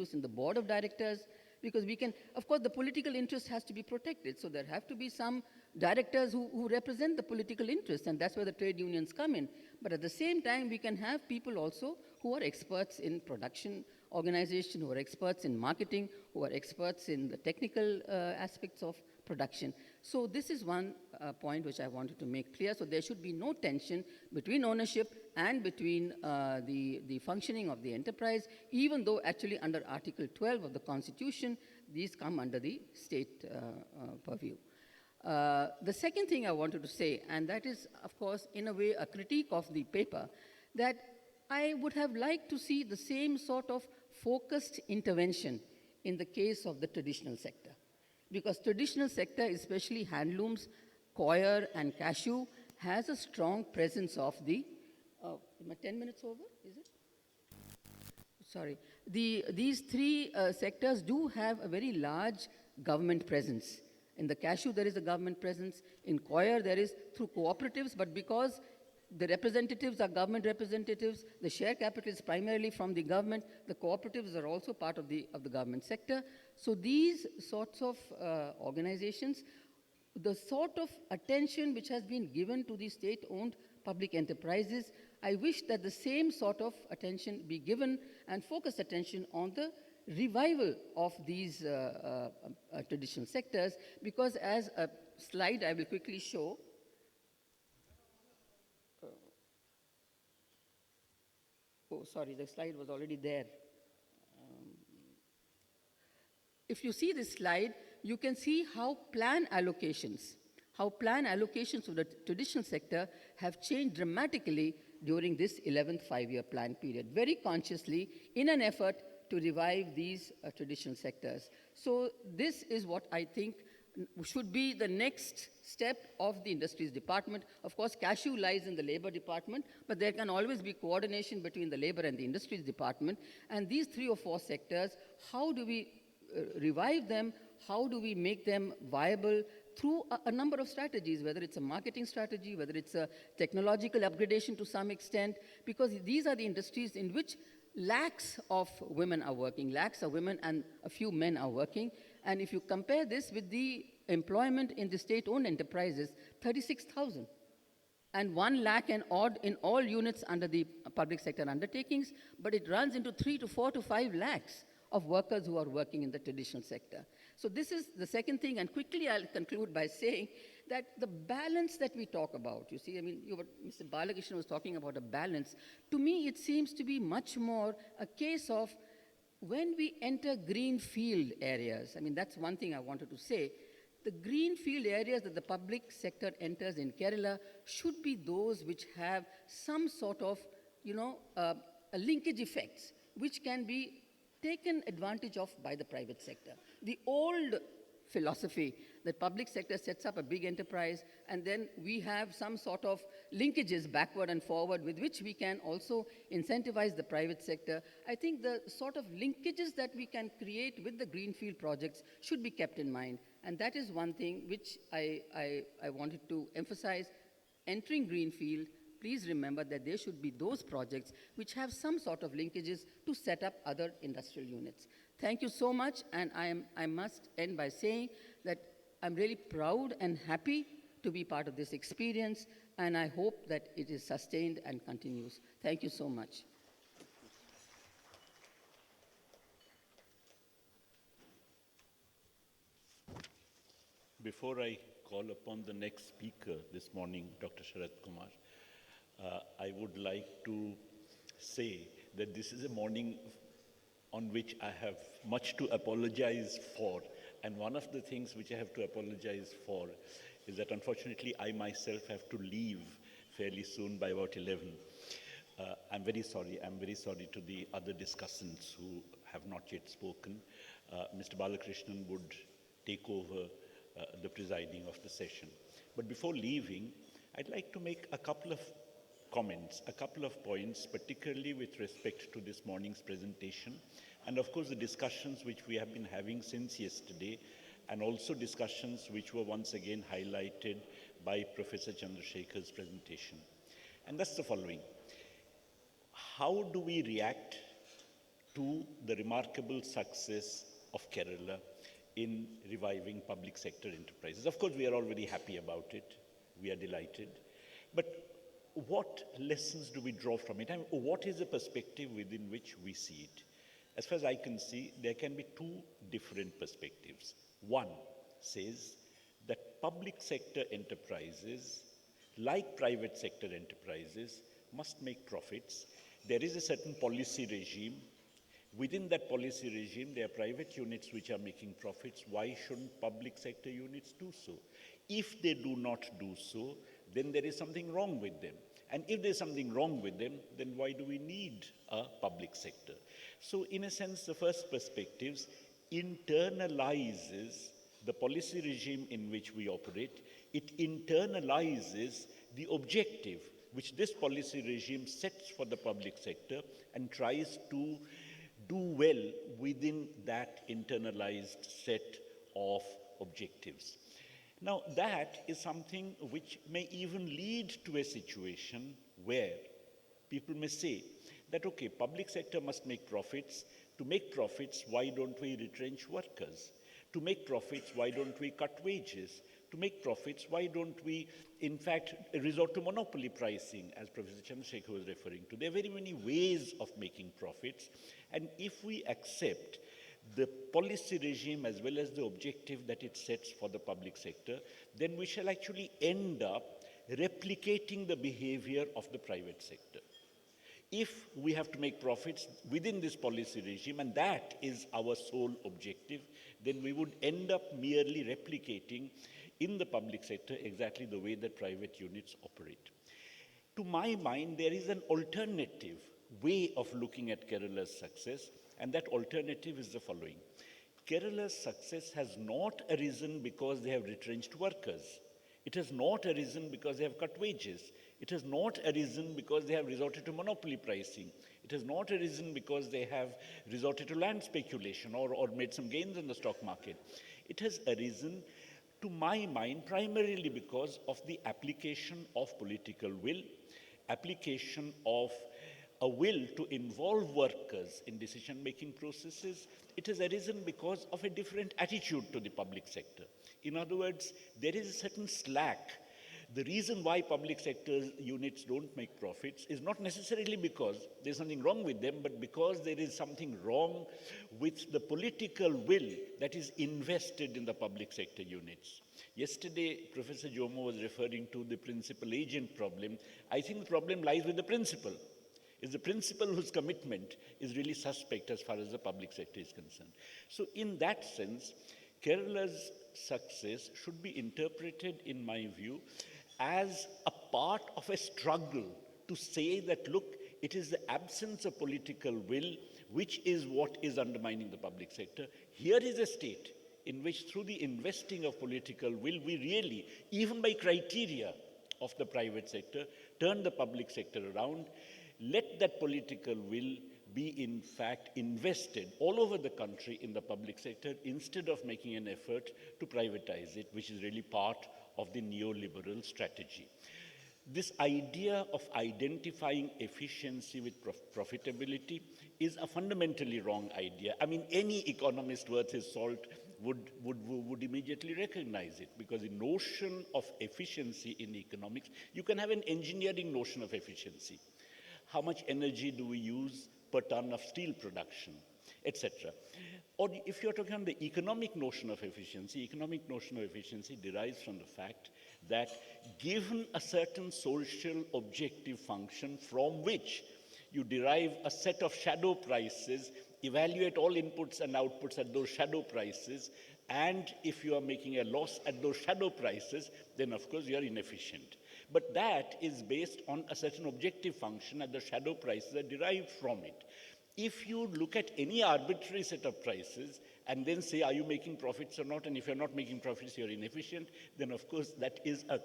reproduce in the board of directors, because we can, of course, the political interest has to be protected. So there have to be some directors who represent the political interest, and that's where the trade unions come in. But at the same time, we can have people also who are experts in production organization, who are experts in marketing, who are experts in the technical aspects of production. So this is one point which I wanted to make clear. So there should be no tension between ownership and between the functioning of the enterprise, even though actually under Article 12 of the Constitution, these come under the state purview. The second thing I wanted to say, and that is, of course, in a way, a critique of the paper, that I would have liked to see the same sort of focused intervention in the case of the traditional sector. Because traditional sector, especially handlooms, coir and cashew, has a strong presence of the, am I 10 minutes over, is it? Sorry. These three sectors do have a very large government presence. In the cashew, there is a government presence. In coir, there is through cooperatives, but because the representatives are government representatives, the share capital is primarily from the government, the cooperatives are also part of the government sector. So these sorts of organizations, the sort of attention which has been given to the state-owned public enterprises, I wish that the same sort of attention be given and focused attention on the revival of these traditional sectors, because as a slide I will quickly show, oh, sorry, the slide was already there. If you see this slide, you can see how plan allocations of the traditional sector have changed dramatically during this 11th five-year plan period, very consciously in an effort to revive these traditional sectors. So this is what I think should be the next step of the Industries Department. Of course, cashew lies in the Labor Department, but there can always be coordination between the Labor and the Industries Department. And these 3 or 4 sectors, how do we revive them? How do we make them viable through a number of strategies, whether it's a marketing strategy, whether it's a technological upgradation to some extent, because these are the industries in which lakhs of women are working, lakhs of women and a few men are working. And if you compare this with the employment in the state-owned enterprises, 36,000. And 1 lakh and odd in all units under the public sector undertakings, but it runs into 3 to 4 to 5 lakhs of workers who are working in the traditional sector. So this is the second thing, and quickly I'll conclude by saying that the balance that we talk about, you see, I mean, Mr. Balakrishnan was talking about a balance. To me, it seems to be much more a case of when we enter greenfield areas, I mean, that's one thing I wanted to say, the greenfield areas that the public sector enters in Kerala should be those which have some sort of, a linkage effects, which can be taken advantage of by the private sector. The old philosophy that public sector sets up a big enterprise and then we have some sort of linkages backward and forward with which we can also incentivize the private sector. I think the sort of linkages that we can create with the greenfield projects should be kept in mind. And that is one thing which I wanted to emphasize. Entering greenfield, please remember that there should be those projects which have some sort of linkages to set up other industrial units. Thank you so much, and I must end by saying that I'm really proud and happy to be part of this experience, and I hope that it is sustained and continues. Thank you so much. Before I call upon the next speaker this morning, Dr. Sharad Kumar, I would like to say that this is a morning on which I have much to apologize for. And one of the things which I have to apologize for is that unfortunately I myself have to leave fairly soon by about 11. I'm very sorry. I'm very sorry to the other discussants who have not yet spoken. Mr. Balakrishnan would take over the presiding of the session. But before leaving, I'd like to make a couple of comments, a couple of points, particularly with respect to this morning's presentation, and of course the discussions which we have been having since yesterday, and also discussions which were once again highlighted by Professor Chandrasekhar's presentation. And that's the following. How do we react to the remarkable success of Kerala in reviving public sector enterprises. Of course, we are all very happy about it. We are delighted. But what lessons do we draw from it? And what is the perspective within which we see it? As far as I can see, there can be two different perspectives. One says that public sector enterprises, like private sector enterprises, must make profits. There is a certain policy regime. Within that policy regime, there are private units which are making profits. Why shouldn't public sector units do so? If they do not do so, then there is something wrong with them. And if there's something wrong with them, then why do we need a public sector? So in a sense, the first perspective internalizes the policy regime in which we operate. It internalizes the objective which this policy regime sets for the public sector and tries to do well within that internalized set of objectives. Now, that is something which may even lead to a situation where people may say that, okay, public sector must make profits. To make profits, why don't we retrench workers? To make profits, why don't we cut wages? To make profits, why don't we, in fact, resort to monopoly pricing, as Professor Chandrasekhar was referring to? There are very many ways of making profits. And if we accept the policy regime as well as the objective that it sets for the public sector, then we shall actually end up replicating the behavior of the private sector. If we have to make profits within this policy regime, and that is our sole objective, then we would end up merely replicating in the public sector exactly the way that private units operate. To my mind, there is an alternative way of looking at Kerala's success, and that alternative is the following. Kerala's success has not arisen because they have retrenched workers. It has not arisen because they have cut wages. It has not arisen because they have resorted to monopoly pricing. It has not arisen because they have resorted to land speculation or made some gains in the stock market. It has arisen, to my mind, primarily because of the application of political will, application of a will to involve workers in decision-making processes. It has arisen because of a different attitude to the public sector. In other words, there is a certain slack. The reason why public sector units don't make profits is not necessarily because there's something wrong with them, but because there is something wrong with the political will that is invested in the public sector units. Yesterday, Professor Jomo was referring to the principal agent problem. I think the problem lies with the principal. It's the principal whose commitment is really suspect as far as the public sector is concerned. So in that sense, Kerala's success should be interpreted, in my view, as a part of a struggle to say that, look, it is the absence of political will which is what is undermining the public sector. Here is a state in which, through the investing of political will, we really, even by criteria of the private sector, turn the public sector around. Let that political will be, in fact, invested all over the country in the public sector instead of making an effort to privatize it, which is really part of the neoliberal strategy. This idea of identifying efficiency with profitability is a fundamentally wrong idea. I mean, any economist worth his salt would immediately recognize it, because the notion of efficiency in economics, you can have an engineering notion of efficiency. How much energy do we use per ton of steel production, etc. Or if you're talking on the economic notion of efficiency derives from the fact that given a certain social objective function from which you derive a set of shadow prices, evaluate all inputs and outputs at those shadow prices, and if you are making a loss at those shadow prices, then of course you are inefficient. But that is based on a certain objective function and the shadow prices are derived from it. If you look at any arbitrary set of prices and then say, are you making profits or not? And if you're not making profits, you're inefficient, then of course that is a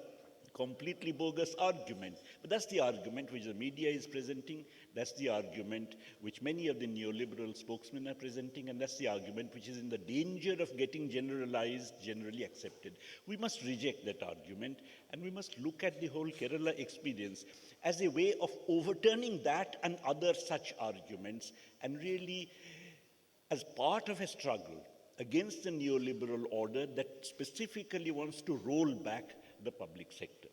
completely bogus argument. But that's the argument which the media is presenting, that's the argument which many of the neoliberal spokesmen are presenting, and that's the argument which is in the danger of getting generalized, generally accepted. We must reject that argument, and we must look at the whole Kerala experience as a way of overturning that and other such arguments, and really as part of a struggle against the neoliberal order that specifically wants to roll back the public sector.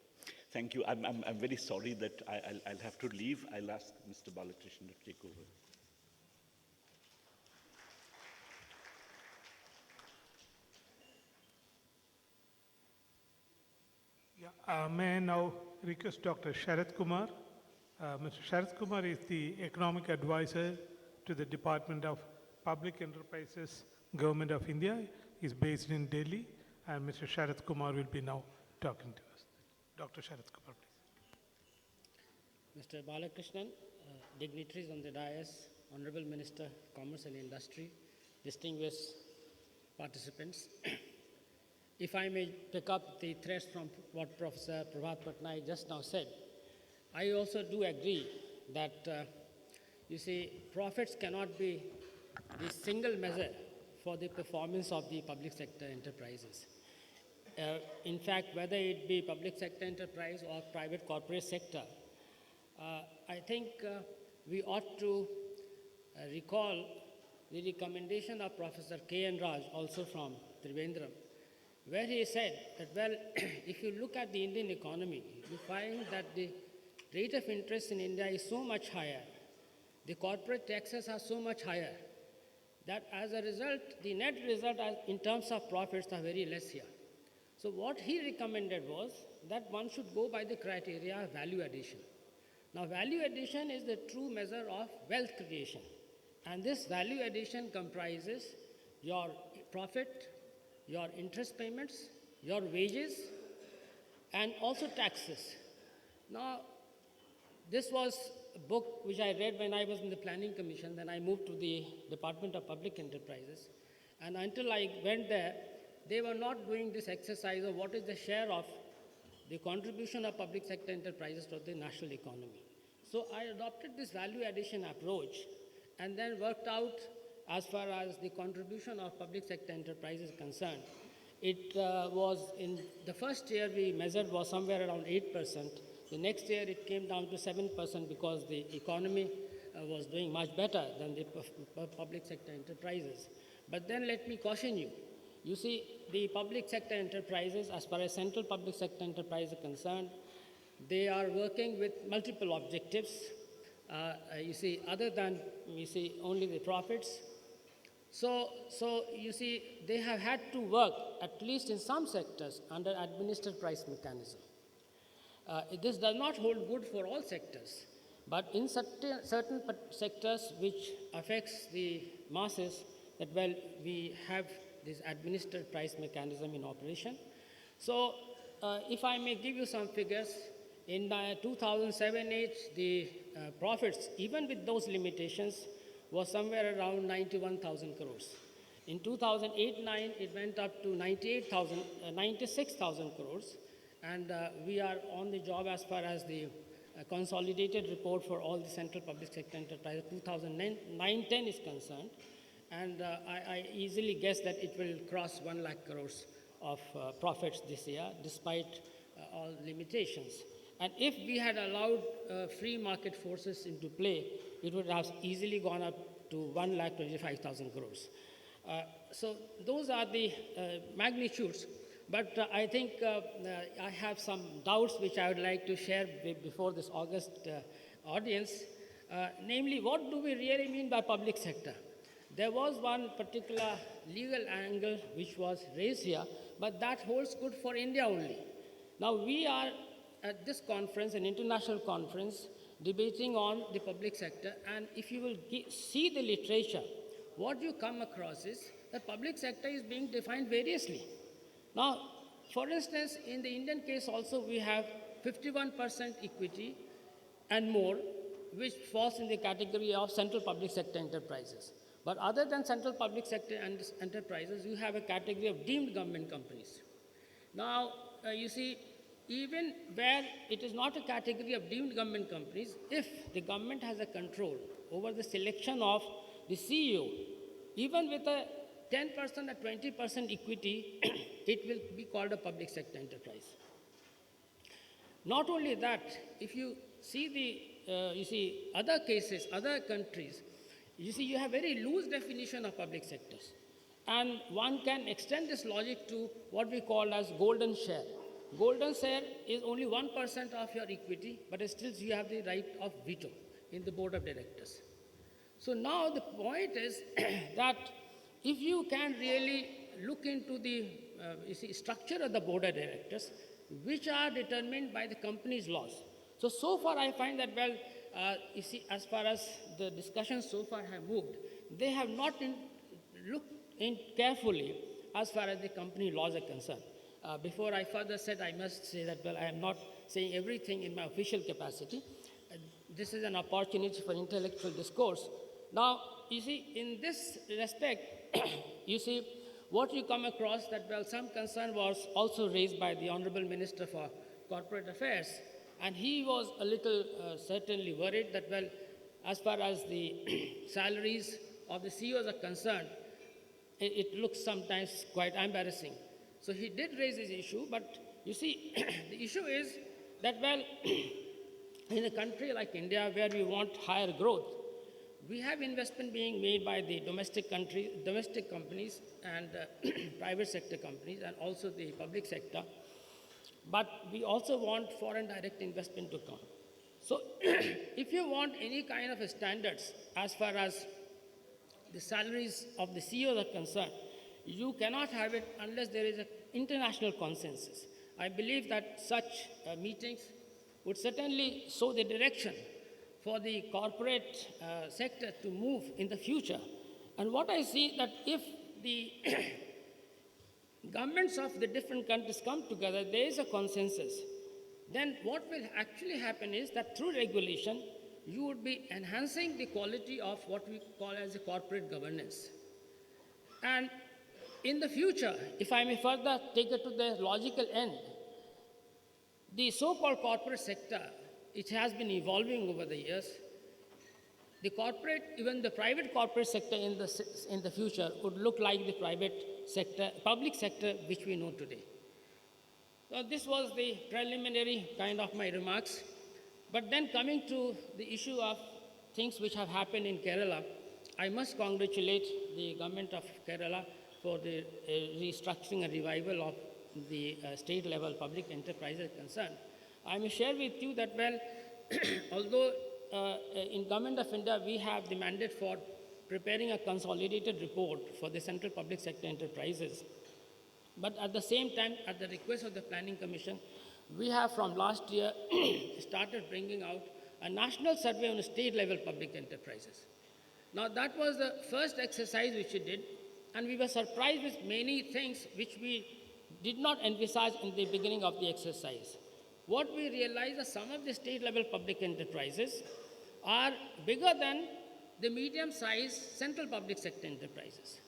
Thank you. I'm very sorry that I'll have to leave. I'll ask Mr. Balakrishnan to take over. May I now request Dr. Sharath Kumar. Mr. Sharath Kumar is the Economic Advisor to the Department of Public Enterprises, Government of India. He's based in Delhi, and Mr. Sharath Kumar will be now talking to us. Dr. Sharath Kumar, please. Mr. Balakrishnan, dignitaries on the dais, Honorable Minister, Commerce and Industry, distinguished participants. If I may pick up the threads from what Professor Prabhat Patnaik just now said, I also do agree that, you see, profits cannot be the single measure for the performance of the public sector enterprises. In fact, whether it be public sector enterprise or private corporate sector, I think we ought to recall the recommendation of Professor K.N. Raj, also from Trivandrum, where he said that, well, if you look at the Indian economy, you find that the rate of interest in India is so much higher, the corporate taxes are so much higher, that as a result, the net result in terms of profits are very less here. So what he recommended was that one should go by the criteria of value addition. Now, value addition is the true measure of wealth creation. And this value addition comprises your profit, your interest payments, your wages, and also taxes. Now, this was a book which I read when I was in the Planning Commission. Then I moved to the Department of Public Enterprises. And until I went there, they were not doing this exercise of what is the share of the contribution of public sector enterprises to the national economy. So I adopted this value addition approach and then worked out, as far as the contribution of public sector enterprises is concerned, it was in the first year we measured was somewhere around 8%. The next year it came down to 7% because the economy was doing much better than the public sector enterprises. But then let me caution you. You see, the public sector enterprises, as far as central public sector enterprises are concerned, they are working with multiple objectives. You see, other than, you see, only the profits. So you see, they have had to work, at least in some sectors, under administered price mechanism. This does not hold good for all sectors, but in certain sectors which affects the masses, that, well, we have this administered price mechanism in operation. So if I may give you some figures, in 2007-8, the profits, even with those limitations, was somewhere around 91,000 crores. In 2008-9, it went up to 96,000 crores. And we are on the job as far as the consolidated report for all the central public sector enterprises 2009-10 is concerned. And I easily guess that it will cross 1 lakh crores of profits this year, despite all limitations. And if we had allowed free market forces into play, it would have easily gone up to 1,25,000 crores. So those are the magnitudes. But I think I have some doubts which I would like to share before this august audience. Namely, what do we really mean by public sector? There was one particular legal angle which was raised here, but that holds good for India only. Now, we are at this conference, an international conference, debating on the public sector, and if you will see the literature, what you come across is that public sector is being defined variously. Now, for instance, in the Indian case also, we have 51% equity and more, which falls in the category of central public sector enterprises. But other than central public sector enterprises, you have a category of deemed government companies. Now, you see, even where it is not a category of deemed government companies, if the government has a control over the selection of the CEO, even with a 10% or 20% equity, it will be called a public sector enterprise. Not only that, if you see other cases, other countries, you have very loose definition of public sectors. And one can extend this logic to what we call as golden share. Golden share is only 1% of your equity, but still you have the right of veto in the board of directors. So now the point is that if you can really look into the structure of the board of directors, which are determined by the company's laws. So far I find that, well, as far as the discussions so far have moved, they have not looked in carefully as far as the company laws are concerned. Before I further said, I must say that, well, I am not saying everything in my official capacity. This is an opportunity for intellectual discourse. Now, in this respect, what you come across that, well, some concern was also raised by the Honorable Minister for Corporate Affairs, and he was a little certainly worried that, well, as far as the salaries of the CEOs are concerned, it looks sometimes quite embarrassing. So he did raise this issue, but the issue is that, well, in a country like India where we want higher growth, we have investment being made by the domestic companies and private sector companies and also the public sector. But we also want foreign direct investment to come. So if you want any kind of standards as far as the salaries of the CEOs are concerned, you cannot have it unless there is an international consensus. I believe that such meetings would certainly show the direction for the corporate sector to move in the future. And what I see that if the governments of the different countries come together, there is a consensus, then what will actually happen is that through regulation, you would be enhancing the quality of what we call as a corporate governance. And in the future, if I may further take it to the logical end, the so-called corporate sector, it has been evolving over the years. The corporate, even the private corporate sector in the future would look like the public sector which we know today. So this was the preliminary kind of my remarks. But then coming to the issue of things which have happened in Kerala, I must congratulate the government of Kerala for the restructuring and revival of the state-level public enterprises concerned. I may share with you that, well, although in Government of India we have the mandate for preparing a consolidated report for the central public sector enterprises, but at the same time, at the request of the Planning Commission, we have from last year started bringing out a national survey on state-level public enterprises. Now that was the first exercise which we did, and we were surprised with many things which we did not envisage in the beginning of the exercise. What we realized is some of the state-level public enterprises are bigger than the medium-sized central public sector enterprises.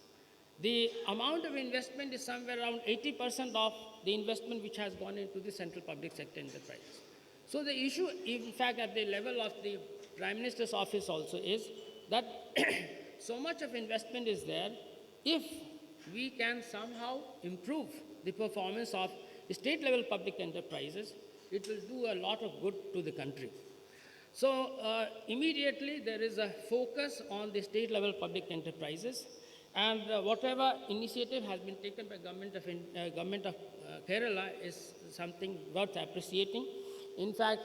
The amount of investment is somewhere around 80% of the investment which has gone into the central public sector enterprises. So the issue, in fact, at the level of the Prime Minister's office also is that so much of investment is there. If we can somehow improve the performance of the state-level public enterprises, it will do a lot of good to the country. So immediately there is a focus on the state-level public enterprises, and whatever initiative has been taken by government of Kerala is something worth appreciating. In fact,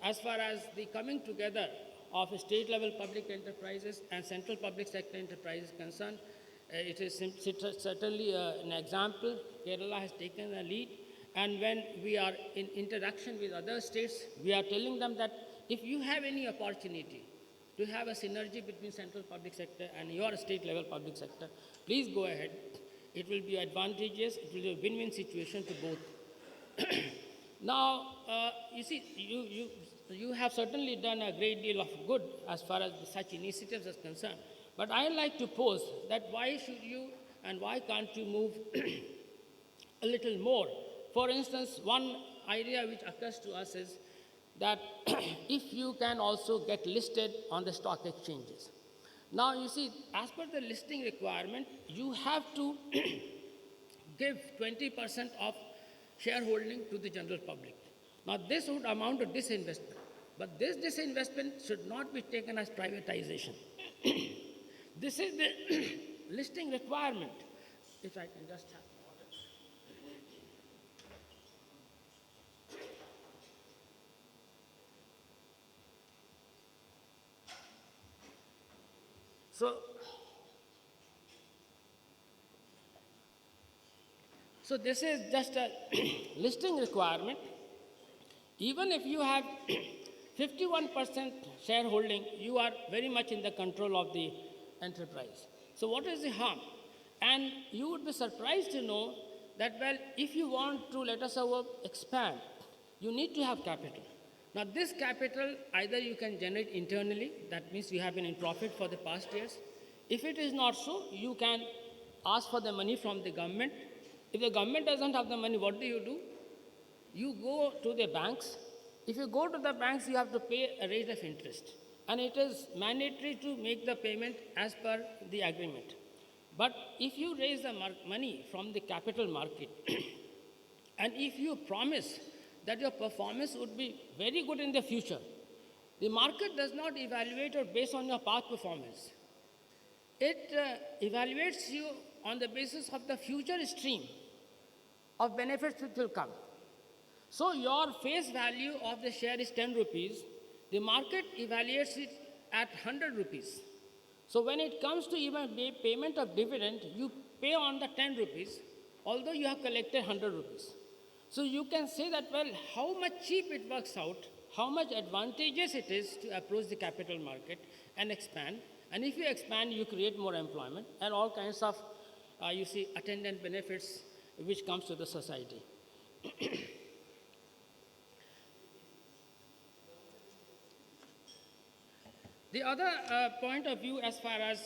as far as the coming together of state-level public enterprises and central public sector enterprises concerned, it is certainly an example. Kerala has taken a lead, and when we are in interaction with other states, we are telling them that if you have any opportunity to have a synergy between central public sector and your state-level public sector, please go ahead. It will be advantageous. It will be a win-win situation to both. Now, you have certainly done a great deal of good as far as such initiatives are concerned. But I like to pose that why should you and why can't you move a little more? For instance, one idea which occurs to us is that if you can also get listed on the stock exchanges. Now, you see, as per the listing requirement, you have to give 20% of shareholding to the general public. Now, this would amount to disinvestment, but this disinvestment should not be taken as privatization. This is the listing requirement. If I can just have water. So this is just a listing requirement. Even if you have 51% shareholding, you are very much in the control of the enterprise. So what is the harm? And you would be surprised to know that, well, if you want to, let us say, expand, you need to have capital. Now, this capital, either you can generate internally, that means you have been in profit for the past years. If it is not so, you can ask for the money from the government. If the government doesn't have the money, what do? You go to the banks. If you go to the banks, you have to pay a rate of interest. And it is mandatory to make the payment as per the agreement. But if you raise the money from the capital market, and if you promise that your performance would be very good in the future, the market does not evaluate it based on your past performance. It evaluates you on the basis of the future stream of benefits which will come. So your face value of the share is 10 rupees. The market evaluates it at 100 rupees. So when it comes to even payment of dividend, you pay on the 10 rupees, although you have collected 100 rupees. So you can say that, well, how much cheap it works out, how much advantageous it is to approach the capital market and expand. And if you expand, you create more employment and all kinds of, attendant benefits which comes to the society. The other point of view as far as,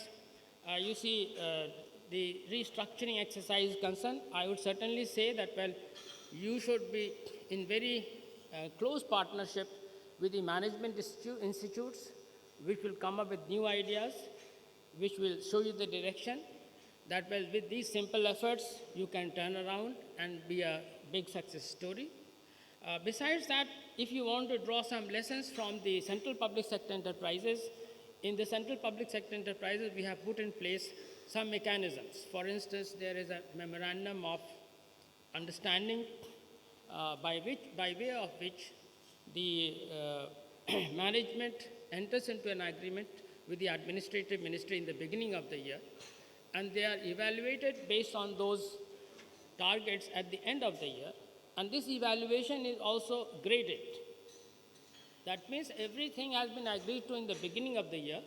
the restructuring exercise is concerned, I would certainly say that, well, you should be in very close partnership with the management institutes, which will come up with new ideas, which will show you the direction, that, well, with these simple efforts, you can turn around and be a big success story. Besides that, if you want to draw some lessons from the central public sector enterprises, in the central public sector enterprises, we have put in place some mechanisms. For instance, there is a memorandum of understanding by way of which the management enters into an agreement with the administrative ministry in the beginning of the year, and they are evaluated based on those targets at the end of the year. And this evaluation is also graded. That means everything has been agreed to in the beginning of the year.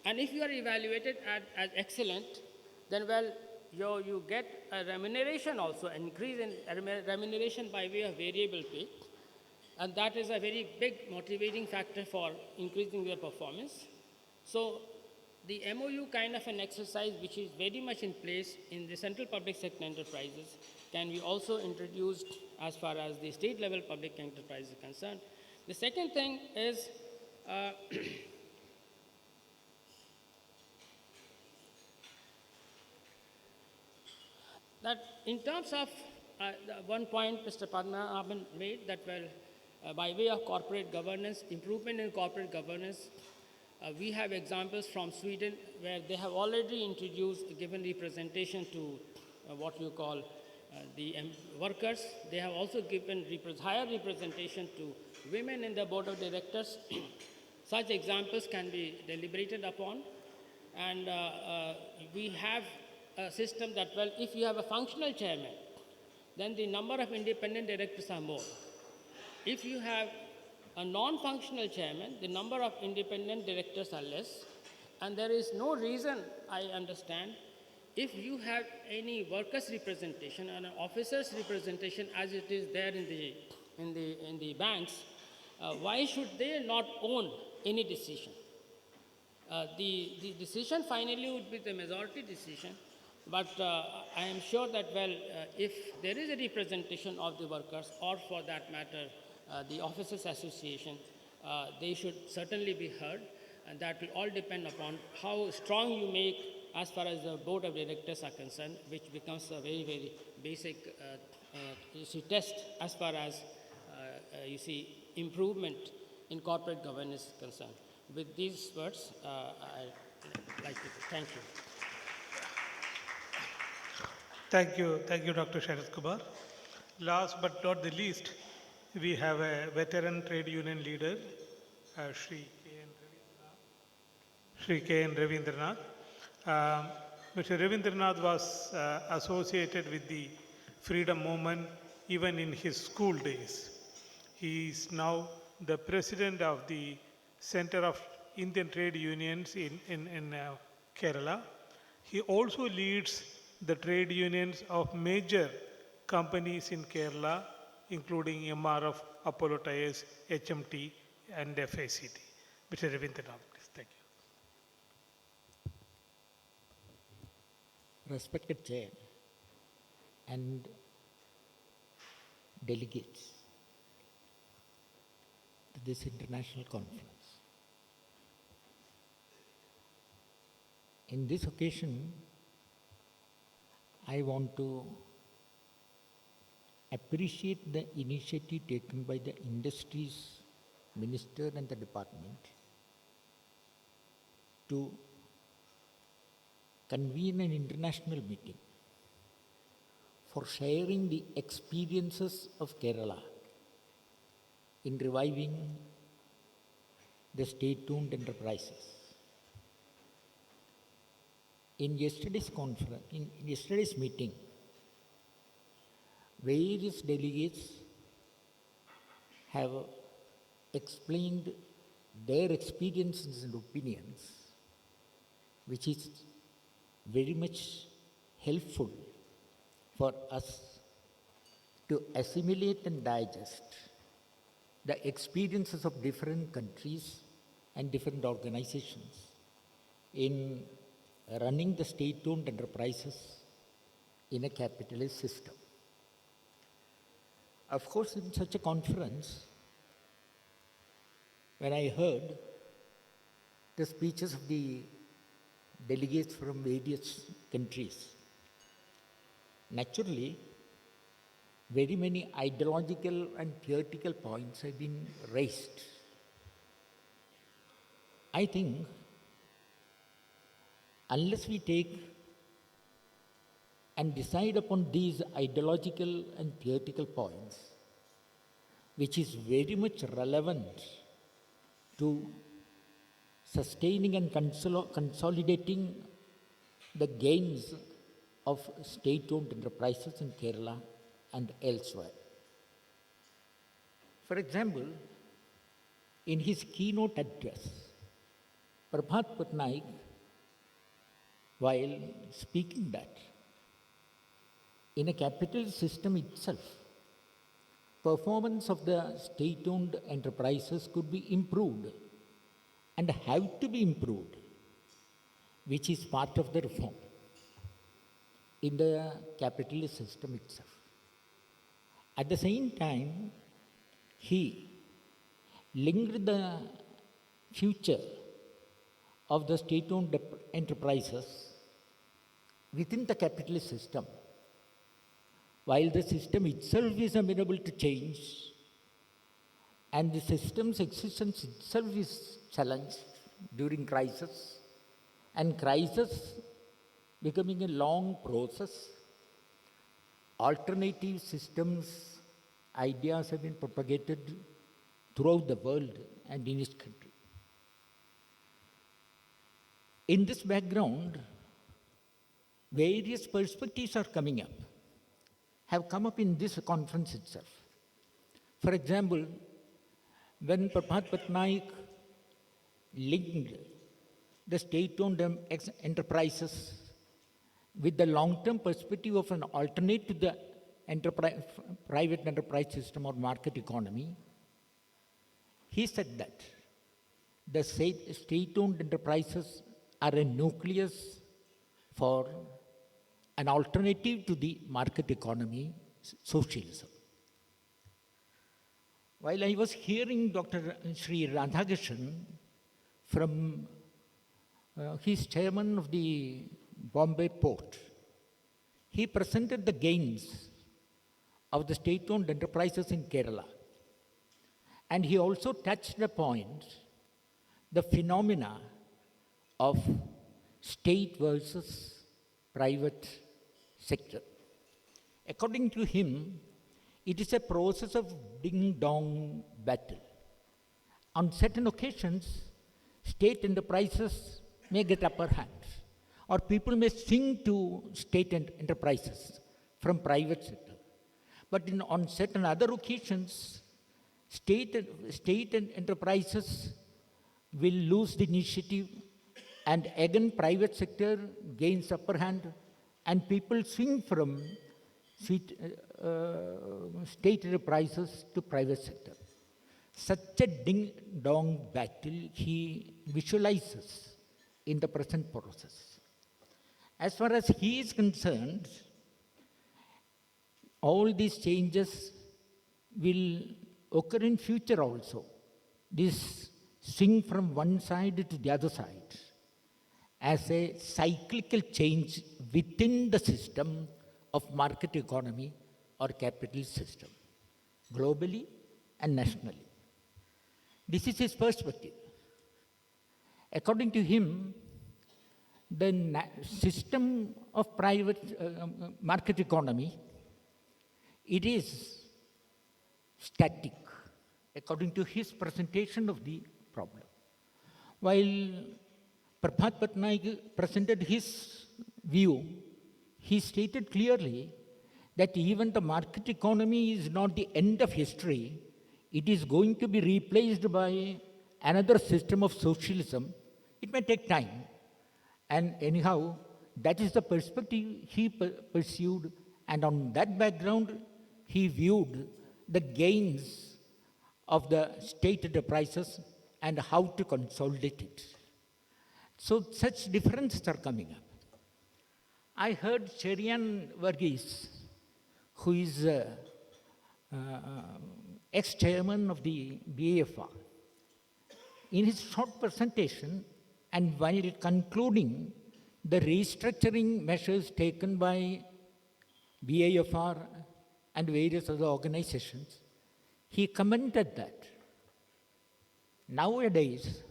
And if you are evaluated as excellent, then, well, you get a remuneration also, an increase in remuneration by way of variable pay. And that is a very big motivating factor for increasing your performance. So the MOU kind of an exercise, which is very much in place in the central public sector enterprises, can be also introduced as far as the state level public enterprise is concerned. The second thing is that in terms of the one point Mr. Padmanabhan made, that, well, by way of corporate governance, improvement in corporate governance, we have examples from Sweden where they have already given representation to what you call the workers. They have also given higher representation to women in the board of directors. Such examples can be deliberated upon. And we have a system that, well, if you have a functional chairman, then the number of independent directors are more. If you have a non-functional chairman, the number of independent directors are less. And there is no reason, I understand, if you have any workers' representation and an officers' representation as it is there in the banks, why should they not own any decision? The decision finally would be the majority decision, But I am sure that, well, if there is a representation of the workers, or for that matter, the Officers Association, they should certainly be heard, and that will all depend upon how strong you make as far as the board of directors are concerned, which becomes a very, very basic you see, test as far as you see improvement in corporate governance is concerned. With these words, I'd like to thank you. Thank you, Dr. Sharad Kumar. Last but not the least, we have a veteran trade union leader, Shri K.N. Ravindranath. Mr. Ravindranath was associated with the freedom movement even in his school days. He is now the president of the Center of Indian Trade Unions in Kerala. He also leads the trade unions of major companies in Kerala, including MRF, Apollo Tyres, HMT, and FACT. Mr. Ravindranath, please. Thank you. Respected Chair and delegates to this international conference. In this occasion, I want to appreciate the initiative taken by the industries minister and the department to convene an international meeting for sharing the experiences of Kerala in reviving the state-owned enterprises. In yesterday's meeting, various delegates have explained their experiences and opinions, which is very much helpful for us to assimilate and digest the experiences of different countries and different organizations in running the state-owned enterprises in a capitalist system. Of course, in such a conference, when I heard the speeches of the delegates from various countries, naturally, very many ideological and theoretical points have been raised. I think unless we take and decide upon these ideological and theoretical points, which is very much relevant to sustaining and consolidating the gains of state-owned enterprises in Kerala and elsewhere. For example, in his keynote address, Prabhat Patnaik, while speaking that in a capitalist system itself, performance of the state-owned enterprises could be improved and have to be improved, which is part of the reform in the capitalist system itself. At the same time, he linked the future of the state-owned enterprises within the capitalist system. While the system itself is amenable to change and the system's existence itself is challenged during crisis, and crisis becoming a long process, alternative systems ideas have been propagated throughout the world and in each country. In this background, various perspectives are coming up, have come up in this conference itself. For example, when Prabhat Patnaik linked the state-owned enterprises with the long-term perspective of an alternate to the private enterprise system or market economy, he said that the state-owned enterprises are a nucleus for an alternative to the market economy, socialism. While I was hearing Dr. Sri Radhakrishnan from he's chairman of the Bombay port, he presented the gains of the state-owned enterprises in Kerala. And he also touched upon the phenomena of state versus private sector. According to him, it is a process of ding-dong battle. On certain occasions, state enterprises may get upper hand, or people may swing to state enterprises from private sector. But on certain other occasions, state enterprises will lose the initiative, and again private sector gains upper hand, and people swing from state enterprises to private sector. Such a ding-dong battle he visualizes in the present process. As far as he is concerned, all these changes will occur in future also. This swing from one side to the other side as a cyclical change within the system of market economy or capitalist system, globally and nationally. This is his perspective. According to him, the system of private market economy, it is static, according to his presentation of the problem. While Prabhat Patnaik presented his view, he stated clearly that even the market economy is not the end of history. It is going to be replaced by another system of socialism. It may take time. And anyhow, that is the perspective he pursued, and on that background, he viewed the gains of the state enterprises and how to consolidate it. So such differences are coming up. I heard Cherian Verghese, who is ex-chairman of the BAFR, in his short presentation, and while concluding the restructuring measures taken by BAFR and various other organizations, he commented that nowadays,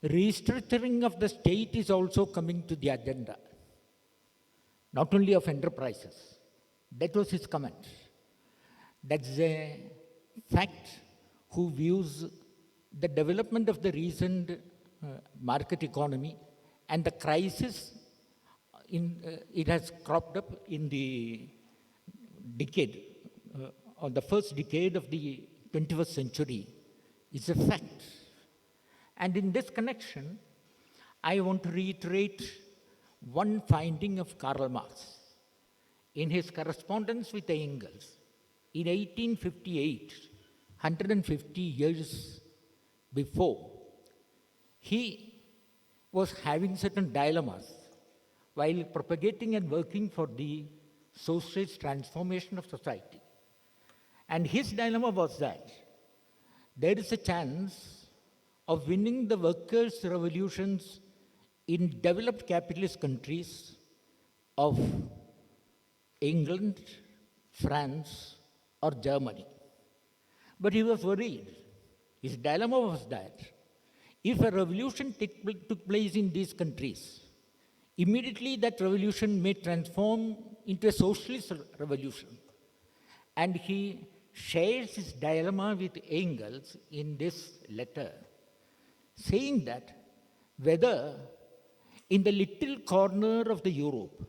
restructuring of the state is also coming to the agenda, not only of enterprises. That was his comment. That's a fact who views the development of the recent market economy and the crisis it has cropped up in the decade, or the first decade of the 21st century, is a fact. And in this connection, I want to reiterate one finding of Karl Marx. In his correspondence with Engels, in 1858, 150 years before, he was having certain dilemmas while propagating and working for the socialist transformation of society. And his dilemma was that there is a chance of winning the workers' revolutions in developed capitalist countries of England, France, or Germany. But he was worried. His dilemma was that if a revolution took place in these countries, immediately that revolution may transform into a socialist revolution. And he shares his dilemma with Engels in this letter, saying that whether in the little corner of the Europe,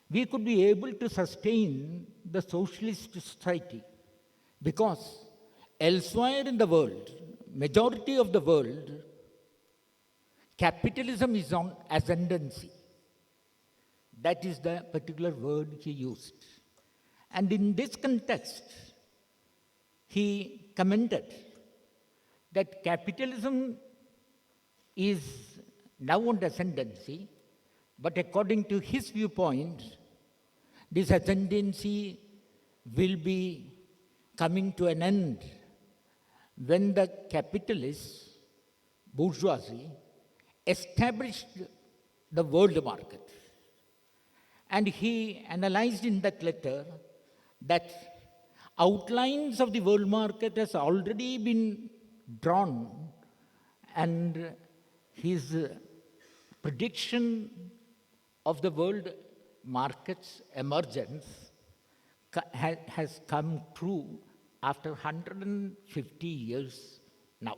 we could be able to sustain the socialist society, because elsewhere in the world, majority of the world, capitalism is on ascendancy. That is the particular word he used. And in this context, he commented that capitalism is now on ascendancy, But according to his viewpoint, this ascendancy will be coming to an end when the capitalists, bourgeoisie, established the world market. And he analyzed in that letter that outlines of the world market has already been drawn, and his prediction of the world market's emergence has come true after 150 years now.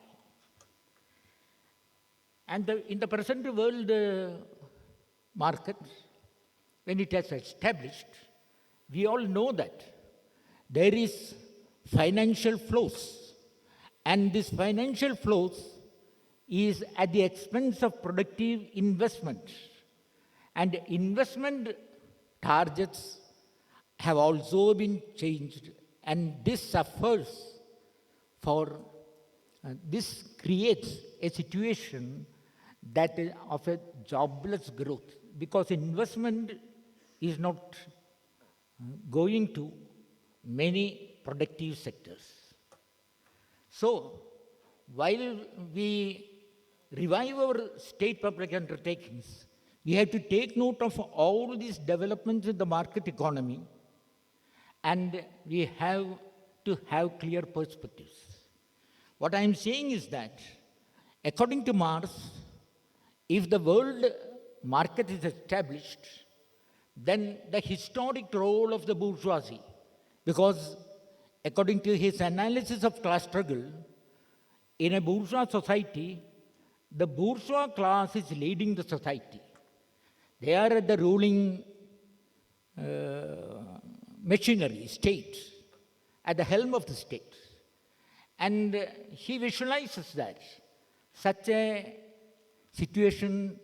And in the present world market, when it has established, we all know that there is financial flows, and this financial flows is at the expense of productive investment. And investment targets have also been changed, and this suffers for, this creates a situation that is of a jobless growth, because investment is not going to many productive sectors. So, while we revive our state public undertakings, we have to take note of all these developments in the market economy, and we have to have clear perspectives. What I am saying is that, according to Marx, if the world market is established, then the historic role of the bourgeoisie, because according to his analysis of class struggle, in a bourgeois society, the bourgeois class is leading the society. They are at the ruling machinery, state, at the helm of the state. And he visualizes that such a situation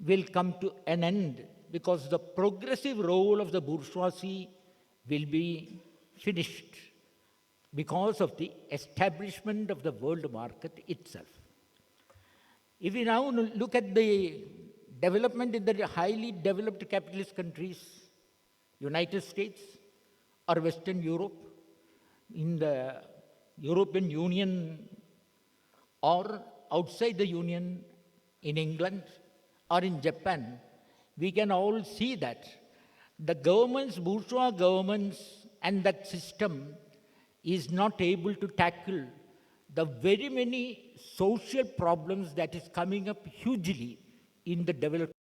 will come to an end because the progressive role of the bourgeoisie will be finished because of the establishment of the world market itself. If we now look at the development in the highly developed capitalist countries, United States or Western Europe, in the European Union or outside the Union, in England or in Japan, we can all see that the governments, bourgeois governments, and that system is not able to tackle the very many social problems that is coming up hugely in the developed